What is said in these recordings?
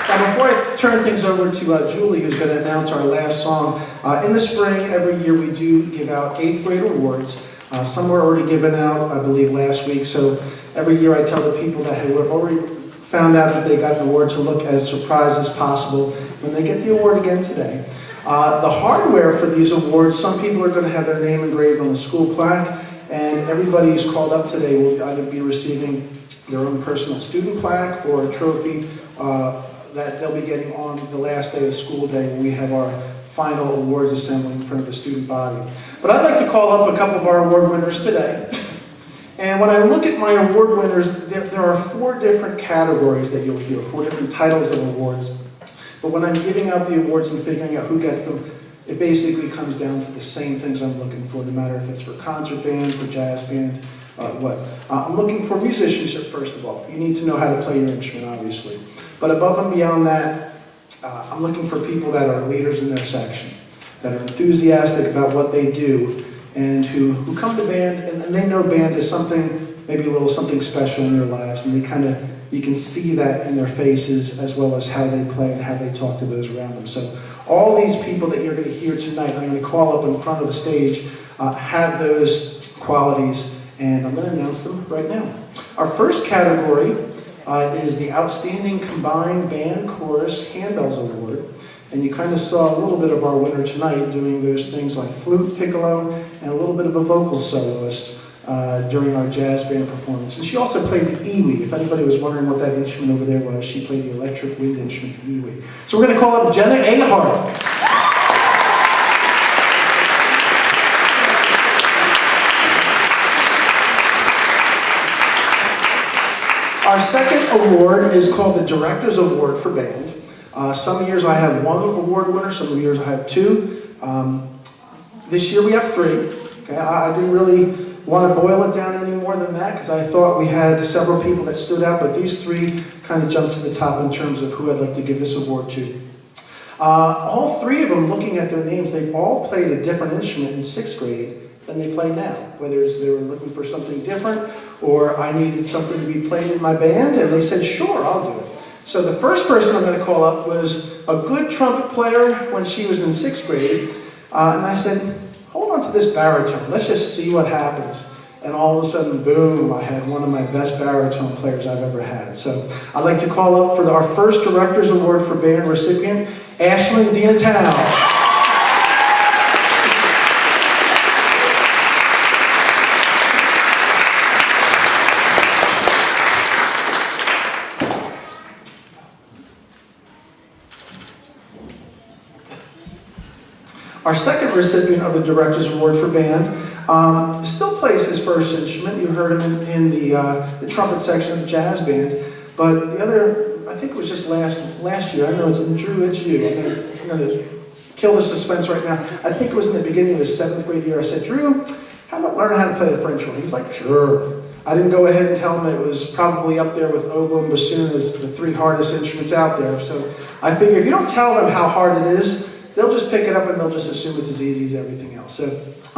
Now, before I turn things over to Julie, who's going to announce our last song, in the spring, every year we do give out 8th grade awards. Some were already given out, I believe, last week. So every year I tell the people that have already found out that they got an award to look as surprised as possible when they get the award again today. The hardware for these awards, some people are going to have their name engraved on the school plaque, and everybody who's called up today will either be receiving their own personal student plaque or a trophy that they'll be getting on the last day of school day when we have our final awards assembly in front of the student body. But I'd like to call up a couple of our award winners today. And when I look at my award winners, there are 4 different categories that you'll hear, 4 different titles of awards. But when I'm giving out the awards and figuring out who gets them, it basically comes down to the same things I'm looking for, no matter if it's for concert band, for jazz band, what. I'm looking for musicianship, first of all. You need to know how to play your instrument, obviously. But above and beyond that, I'm looking for people that are leaders in their section, that are enthusiastic about what they do, and who come to band, and they know band is something, maybe a little something special in their lives, and you can see that in their faces as well as how they play and how they talk to those around them. So all these people that you're going to hear tonight, I'm going to call up in front of the stage, have those qualities, and I'm going to announce them right now. Our first category is the Outstanding Combined Band Chorus Handbells Award. And you kind of saw a little bit of our winner tonight doing those things like flute, piccolo, and a little bit of a vocal soloist during our jazz band performance. And she also played the iwi. If anybody was wondering what that instrument over there was, she played the electric wind instrument, the iwi. So we're going to call up Jenna Ahart. Our second award is called the Director's Award for Band. Some years I have 1 award winner, some years I have 2. This year we have 3. Okay? I didn't really want to boil it down any more than that because I thought we had several people that stood out, but these 3 kind of jumped to the top in terms of who I'd like to give this award to. All 3 of them, looking at their names, they've all played a different instrument in 6th grade than they play now. Whether it's they were looking for something different or I needed something to be played in my band, and they said, sure, I'll do it. So the first person I'm going to call up was a good trumpet player when she was in 6th grade, and I said, hold on to this baritone, let's just see what happens. And all of a sudden, boom, I had one of my best baritone players I've ever had. So I'd like to call up for our first Director's Award for Band recipient, Ashlyn Dinatow. Our second recipient of the Director's Award for Band still plays his first instrument. You heard him in the trumpet section of the jazz band. But the other, I think it was just last year. I know it's Drew, it's you. I'm going to kill the suspense right now. I think it was in the beginning of his 7th grade year. I said, Drew, how about learning how to play the French horn? He was like, sure. I didn't go ahead and tell him it was probably up there with oboe and bassoon as the 3 hardest instruments out there. So I figure if you don't tell them how hard it is, they'll just pick it up and they'll just assume it's as easy as everything else. So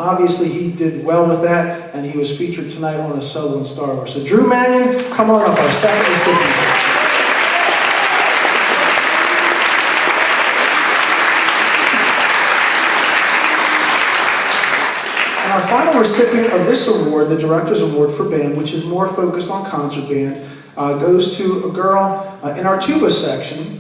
obviously he did well with that, and he was featured tonight on a solo in Star Wars. So Drew Mannion, come on up, our second recipient. And our final recipient of this award, the Director's Award for Band, which is more focused on concert band, goes to a girl in our tuba section,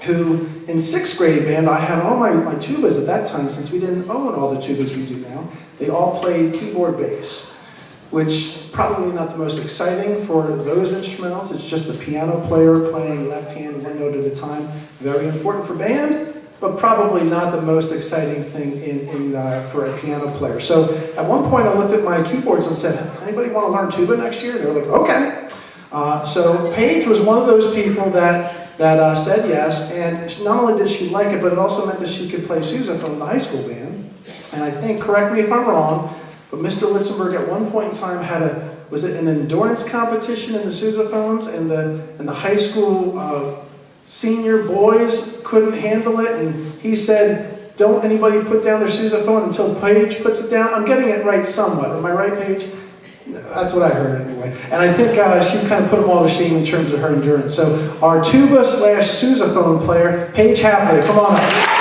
who in 6th grade band, I had all my tubas at that time, since we didn't own all the tubas we do now. They all played keyboard bass, which probably not the most exciting for those instrumentals. It's just the piano player playing left hand, 1 note at a time. Very important for band, but probably not the most exciting thing for a piano player. So at one point I looked at my keyboards and said, anybody want to learn tuba next year? And they were like, okay. So Paige was one of those people that said yes, and not only did she like it, but it also meant that she could play sousaphone in the high school band. And I think, correct me if I'm wrong, but Mr. Litzenberg at one point in time had was it an endurance competition in the sousaphones, and the high school senior boys couldn't handle it, and he said, don't anybody put down their sousaphone until Paige puts it down. I'm getting it right somewhat. Am I right, Paige? That's what I heard anyway. And I think she kind of put them all to shame in terms of her endurance. So our tuba / sousaphone player, Paige Hapley, come on up.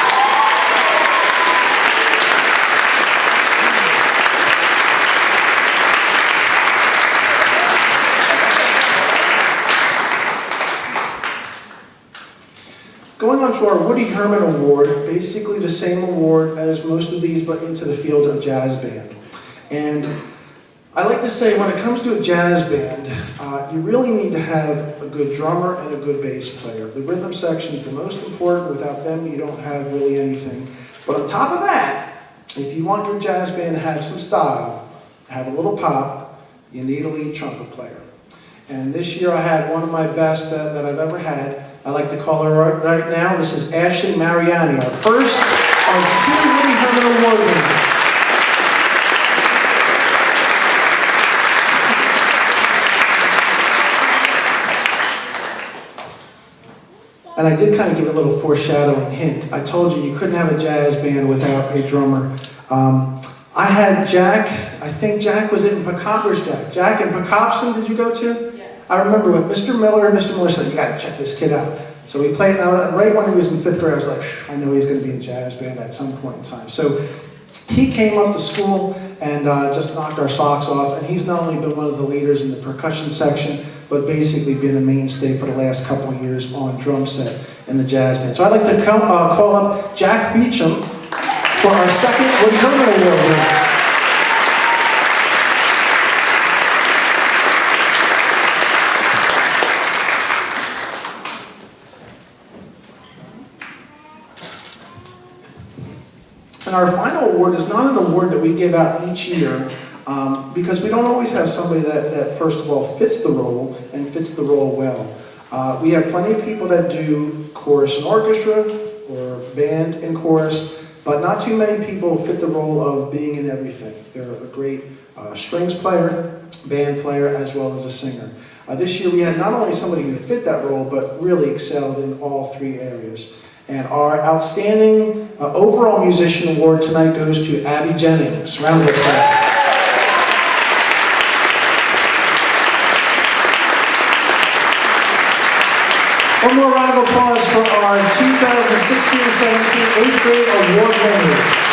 Going on to our Woody Herman Award, basically the same award as most of these, but into the field of jazz band. And I like to say when it comes to a jazz band, you really need to have a good drummer and a good bass player. The rhythm section is the most important. Without them, you don't have really anything. But on top of that, if you want your jazz band to have some style, have a little pop, you need a lead trumpet player. And this year I had one of my best that I've ever had. I like to call her right now. This is Ashley Mariani, our first of 2 Woody Herman Award winners. And I did kind of give a little foreshadowing hint. I told you couldn't have a jazz band without a drummer. I had Jack, I think Jack was in Percussion. Where's Jack? Jack in Percussion, did you go to? Yeah. I remember with Mr. Miller said, you gotta check this kid out. So we played, and right when he was in 5th grade, I was like, I know he's gonna be in jazz band at some point in time. So he came up to school and just knocked our socks off, and he's not only been one of the leaders in the percussion section, but basically been a mainstay for the last couple of years on drum set in the jazz band. So I'd like to call up Jack Beecham for our second Woody Herman Award winner. And our final award is not an award that we give out each year because we don't always have somebody that first of all fits the role and fits the role well. We have plenty of people that do chorus and orchestra or band and chorus, but not too many people fit the role of being in everything. They're a great strings player, band player, as well as a singer. This year we had not only somebody who fit that role, but really excelled in all 3 areas. And our outstanding overall musician award tonight goes to Abby Jennings. Round of applause. One more round of applause for our 2016-17 8th grade award winners.